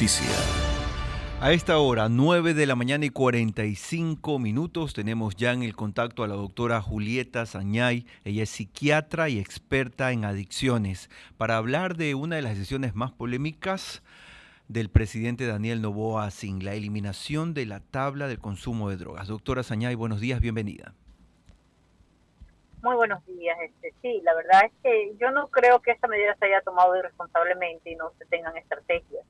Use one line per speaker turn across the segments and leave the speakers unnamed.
noticia. A esta hora, 9 de la mañana y 45 minutos, tenemos ya en el contacto a la doctora Julieta Sañay. Ella es psiquiatra y experta en adicciones, para hablar de una de las decisiones más polémicas del presidente Daniel Noboa Sin, la eliminación de la tabla del consumo de drogas. Doctora Sañay, buenos días, bienvenida.
Muy buenos días. Sí, la verdad es que yo no creo que esta medida se haya tomado irresponsablemente y no se tengan estrategias.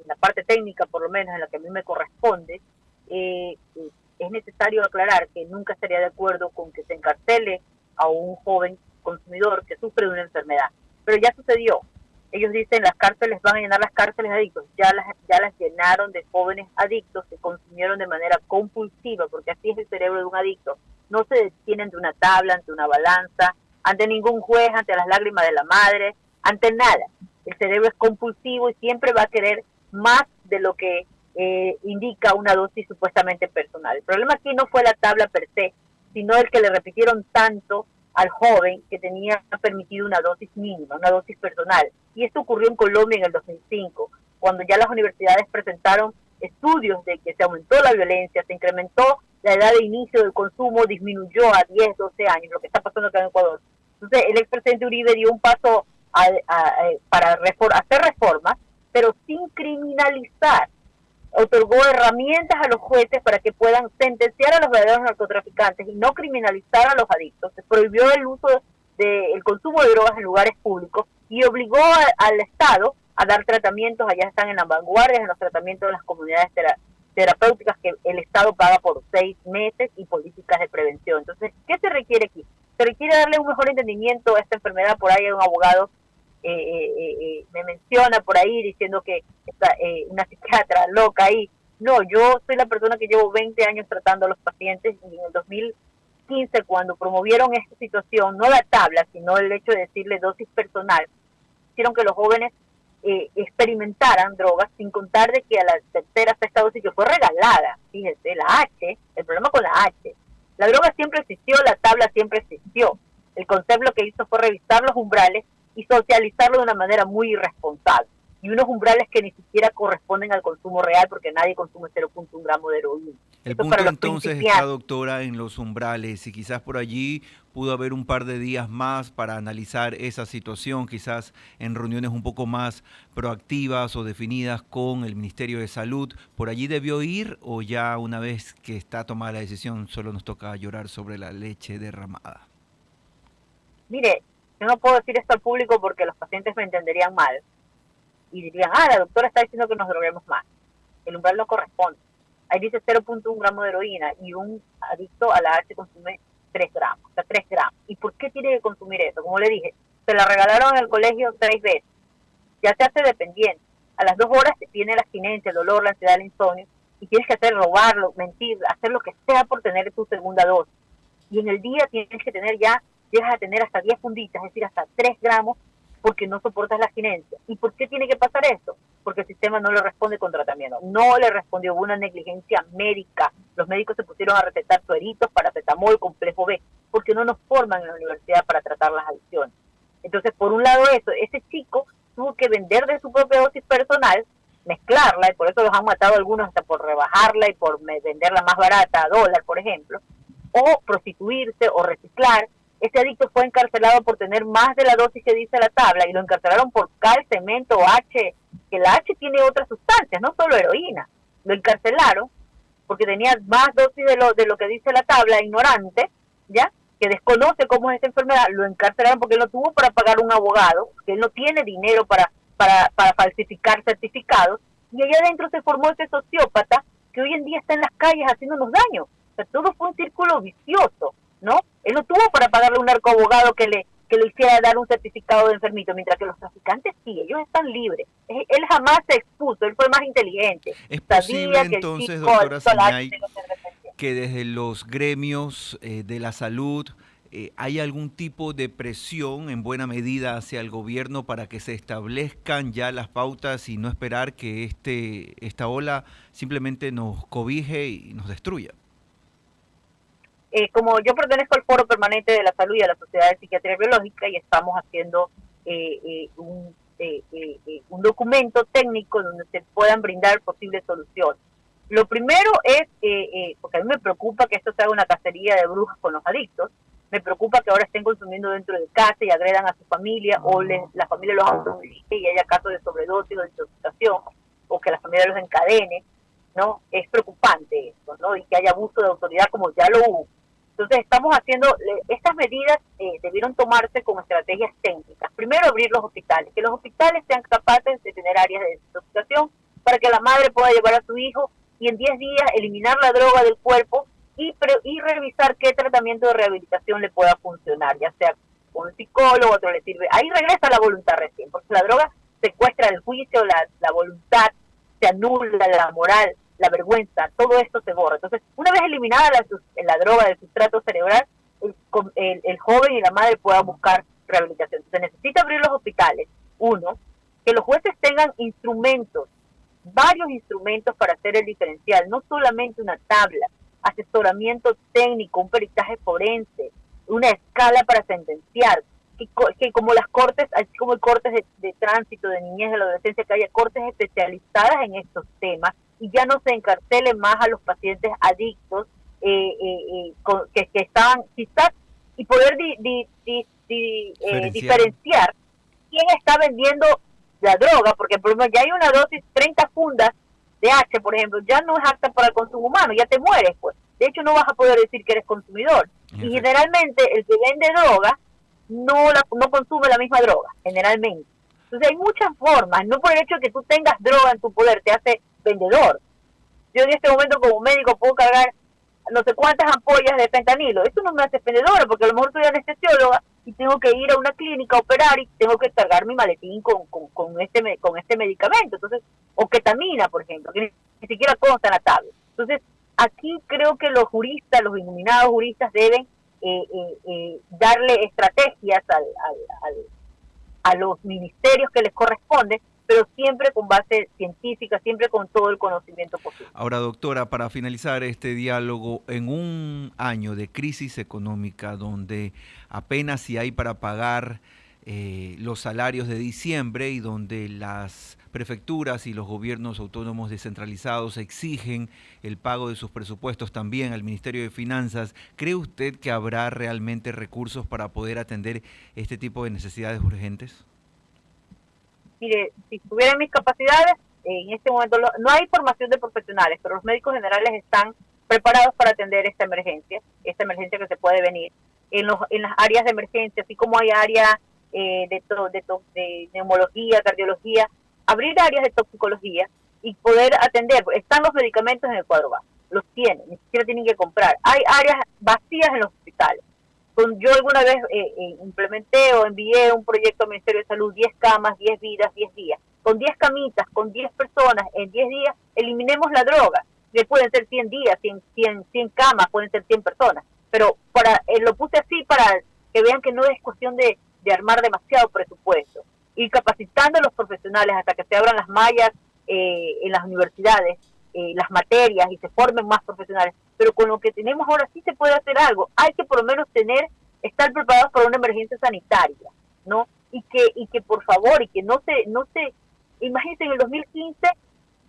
La parte técnica, por lo menos en la que a mí me corresponde, es necesario aclarar que nunca estaría de acuerdo con que se encarcele a un joven consumidor que sufre de una enfermedad. Pero ya sucedió. Ellos dicen las cárceles van a llenar las cárceles de adictos. Ya las llenaron de jóvenes adictos que consumieron de manera compulsiva, porque así es el cerebro de un adicto. No se detienen ante una tabla, ante una balanza, ante ningún juez, ante las lágrimas de la madre, ante nada. El cerebro es compulsivo y siempre va a querer más de lo que indica una dosis supuestamente personal. El problema aquí no fue la tabla per se, sino el que le repitieron tanto al joven que tenía permitido una dosis mínima, una dosis personal. Y esto ocurrió en Colombia en el 2005, cuando ya las universidades presentaron estudios de que se aumentó la violencia, se incrementó la edad de inicio del consumo, disminuyó a 10, 12 años, lo que está pasando acá en Ecuador. Entonces el expresidente Uribe dio un paso para hacer reformas, pero sin criminalizar. Otorgó herramientas a los jueces para que puedan sentenciar a los verdaderos narcotraficantes y no criminalizar a los adictos. Se prohibió el uso del consumo de drogas en lugares públicos y obligó al Estado a dar tratamientos. Allá están en la vanguardia en los tratamientos de las comunidades terapéuticas que el Estado paga por 6 meses y políticas de prevención. Entonces, ¿qué se requiere aquí? Se requiere darle un mejor entendimiento a esta enfermedad. Por ahí hay un abogado me menciona por ahí diciendo que está una psiquiatra loca ahí. No, yo soy la persona que llevo 20 años tratando a los pacientes, y en el 2015, cuando promovieron esta situación, no la tabla, sino el hecho de decirle dosis personal, hicieron que los jóvenes experimentaran drogas, sin contar de que a la tercera, sexta dosis, que fue regalada, fíjese, la H, el problema con la H, la droga siempre existió, la tabla siempre existió. El concepto lo que hizo fue revisar los umbrales y socializarlo de una manera muy irresponsable. Y unos umbrales que ni siquiera corresponden al consumo real, porque nadie consume 0.1 gramo de heroína.
El punto entonces está, doctora, en los umbrales, y quizás por allí pudo haber un par de días más para analizar esa situación, quizás en reuniones un poco más proactivas o definidas con el Ministerio de Salud. ¿Por allí debió ir, o ya una vez que está tomada la decisión solo nos toca llorar sobre la leche derramada?
Mire, yo no puedo decir esto al público porque los pacientes me entenderían mal y dirían, la doctora está diciendo que nos droguemos más. El umbral no corresponde. Ahí dice 0.1 gramo de heroína y un adicto a la H consume 3 gramos, o sea, 3 gramos. ¿Y por qué tiene que consumir eso? Como le dije, se la regalaron en el colegio 3 veces. Ya se hace dependiente. A las 2 horas te tiene la abstinencia, el dolor, la ansiedad, el insomnio, y tienes que robarlo, mentir, hacer lo que sea por tener tu segunda dosis. Y en el día tienes que tener llegas a tener hasta 10 funditas, es decir, hasta 3 gramos, porque no soportas la abstinencia. ¿Y por qué tiene que pasar esto? Porque el sistema no le responde con tratamiento. No le respondió, hubo una negligencia médica. Los médicos se pusieron a recetar sueritos, paracetamol, complejo B, porque no nos forman en la universidad para tratar las adicciones. Entonces, por un lado eso, ese chico tuvo que vender de su propia dosis personal, mezclarla, y por eso los han matado algunos hasta por rebajarla y por venderla más barata, a $1, por ejemplo, o prostituirse o reciclar. Ese adicto fue encarcelado por tener más de la dosis que dice la tabla, y lo encarcelaron por cal, cemento, H, que la H tiene otras sustancias, no solo heroína. Lo encarcelaron porque tenía más dosis de lo que dice la tabla, ignorante, ¿ya? Que desconoce cómo es esta enfermedad. Lo encarcelaron porque él no tuvo para pagar un abogado, que él no tiene dinero para falsificar certificados, y allá adentro se formó ese sociópata que hoy en día está en las calles haciéndonos daño. O sea, todo fue un círculo vicioso, ¿no? Él no tuvo para pagarle a un narcoabogado que le hiciera dar un certificado de enfermito, mientras que los traficantes sí, ellos están libres. Él jamás se expuso, él fue más inteligente.
¿Es posible entonces, doctora Sañay, que desde los gremios de la salud hay algún tipo de presión en buena medida hacia el gobierno para que se establezcan ya las pautas y no esperar que esta ola simplemente nos cobije y nos destruya?
Como yo pertenezco al Foro Permanente de la Salud y a la Sociedad de Psiquiatría Biológica, y estamos haciendo un documento técnico donde se puedan brindar posibles soluciones. Lo primero es, porque a mí me preocupa que esto se haga una cacería de brujas con los adictos, me preocupa que ahora estén consumiendo dentro de casa y agredan a su familia o la familia los autonomilice y haya casos de sobredosis o de intoxicación o que la familia los encadene, ¿no? Es preocupante esto, ¿no? Y que haya abuso de autoridad como ya lo hubo. Entonces estamos haciendo, estas medidas debieron tomarse con estrategias técnicas. Primero, abrir los hospitales, que los hospitales sean capaces de tener áreas de desintoxicación para que la madre pueda llevar a su hijo y en 10 días eliminar la droga del cuerpo y revisar qué tratamiento de rehabilitación le pueda funcionar, ya sea con un psicólogo, otro le sirve. Ahí regresa la voluntad recién, porque la droga secuestra el juicio, la voluntad, se anula la moral, la vergüenza, todo esto se borra. Entonces, una vez eliminada la droga del sustrato cerebral, el joven y la madre puedan buscar rehabilitación. Se necesita abrir los hospitales. Uno, que los jueces tengan instrumentos, varios instrumentos para hacer el diferencial, no solamente una tabla, asesoramiento técnico, un peritaje forense, una escala para sentenciar, que como las cortes, así como hay cortes de tránsito, de niñez, de la adolescencia, que haya cortes especializadas en estos temas y ya no se encarcele más a los pacientes adictos que estaban quizás, y poder diferenciar quién está vendiendo la droga, porque por ejemplo ya hay una dosis, 30 fundas de H, por ejemplo, ya no es apta para el consumo humano, ya te mueres, pues. De hecho, no vas a poder decir que eres consumidor. Y generalmente el que vende droga no consume la misma droga, generalmente. Entonces hay muchas formas, no por el hecho de que tú tengas droga en tu poder te hace vendedor. Yo en este momento como médico puedo cargar no sé cuántas ampollas de fentanilo, eso no me hace vendedora, porque a lo mejor soy anestesióloga y tengo que ir a una clínica a operar y tengo que cargar mi maletín con este medicamento, entonces, o ketamina, por ejemplo, que ni siquiera consta en la tabla. Entonces, aquí creo que los juristas, los iluminados juristas deben darle estrategias a los ministerios que les corresponde, pero siempre con base científica, siempre con todo el conocimiento posible.
Ahora, doctora, para finalizar este diálogo, en un año de crisis económica donde apenas si hay para pagar los salarios de diciembre y donde las prefecturas y los gobiernos autónomos descentralizados exigen el pago de sus presupuestos también al Ministerio de Finanzas, ¿cree usted que habrá realmente recursos para poder atender este tipo de necesidades urgentes?
Mire, si tuvieran mis capacidades, en este momento no hay formación de profesionales, pero los médicos generales están preparados para atender esta emergencia que se puede venir. En las áreas de emergencia, así como hay áreas de neumología, cardiología, abrir áreas de toxicología y poder atender. Están los medicamentos en el cuadro básico, los tienen, ni siquiera tienen que comprar. Hay áreas vacías en los hospitales. Yo alguna vez implementé o envié un proyecto al Ministerio de Salud, 10 camas, 10 vidas, 10 días. Con 10 camitas, con 10 personas, en 10 días, eliminemos la droga. Pueden ser 100 días, 100 camas, pueden ser 100 personas. Pero lo puse así para que vean que no es cuestión de armar demasiado presupuesto. Ir capacitando a los profesionales hasta que se abran las mallas en las universidades, las materias y se formen más profesionales, pero con lo que tenemos ahora sí se puede hacer algo. Hay que por lo menos estar preparados para una emergencia sanitaria, ¿no? Y que por favor, y que no se, imagínense, en el 2015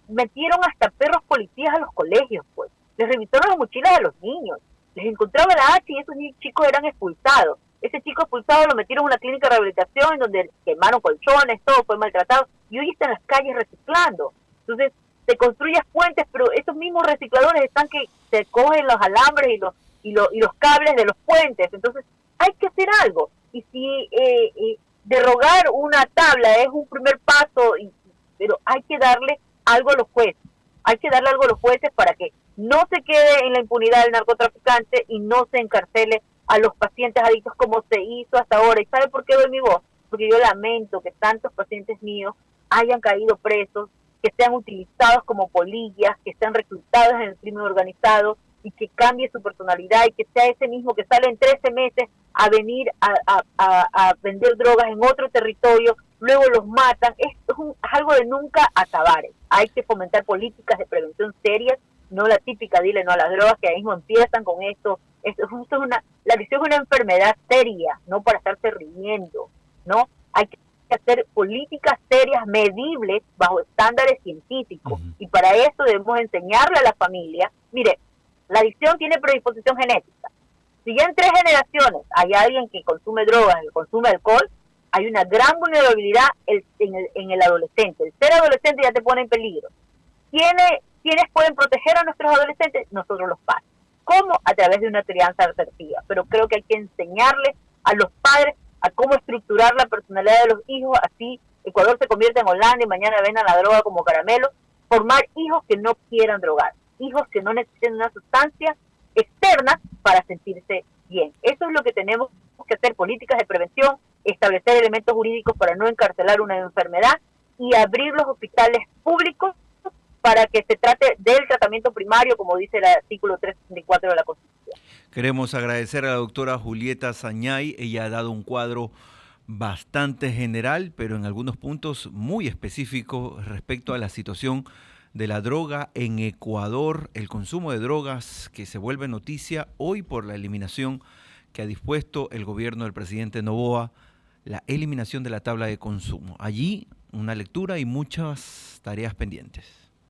metieron hasta perros policías a los colegios, pues, les revisaron las mochilas a los niños, les encontraban la H y esos chicos eran expulsados. Ese chico expulsado lo metieron en una clínica de rehabilitación en donde quemaron colchones, todo fue maltratado, y hoy está en las calles reciclando. Entonces, se construyen puentes, pero esos mismos recicladores están que se cogen los alambres y los cables de los puentes. Entonces, hay que hacer algo. Y si derogar una tabla es un primer paso, pero hay que darle algo a los jueces. Hay que darle algo a los jueces para que no se quede en la impunidad del narcotraficante y no se encarcele a los pacientes adictos como se hizo hasta ahora. ¿Y sabe por qué doy mi voz? Porque yo lamento que tantos pacientes míos hayan caído presos, que sean utilizados como polillas, que sean reclutados en el crimen organizado y que cambie su personalidad y que sea ese mismo que sale en 13 meses a venir a vender drogas en otro territorio, luego los matan. Esto es algo de nunca acabar. Hay que fomentar políticas de prevención serias, no la típica dile no a las drogas que ahí mismo empiezan con esto. La adicción es una enfermedad seria, no para estarse riendo, ¿no? Hay que hacer políticas serias, medibles, bajo estándares científicos. Y para eso debemos enseñarle a la familia, mire, la adicción tiene predisposición genética. Si ya en 3 generaciones hay alguien que consume drogas, que consume alcohol, hay una gran vulnerabilidad en el adolescente. El ser adolescente ya te pone en peligro. ¿Quiénes pueden proteger a nuestros adolescentes? Nosotros los padres. ¿Cómo? A través de una crianza asertiva. Pero creo que hay que enseñarles a los padres a cómo estructurar la personalidad de los hijos, así Ecuador se convierte en Holanda y mañana vendan la droga como caramelo. Formar hijos que no quieran drogar, hijos que no necesiten una sustancia externa para sentirse bien. Eso es lo que tenemos que hacer, políticas de prevención, establecer elementos jurídicos para no encarcelar una enfermedad y abrir los hospitales públicos para que se trate del tratamiento primario, como dice el artículo 364 de la Constitución.
Queremos agradecer a la doctora Julieta Zañay. Ella ha dado un cuadro bastante general, pero en algunos puntos muy específicos respecto a la situación de la droga en Ecuador, el consumo de drogas que se vuelve noticia hoy por la eliminación que ha dispuesto el gobierno del presidente Noboa, la eliminación de la tabla de consumo. Allí una lectura y muchas tareas pendientes.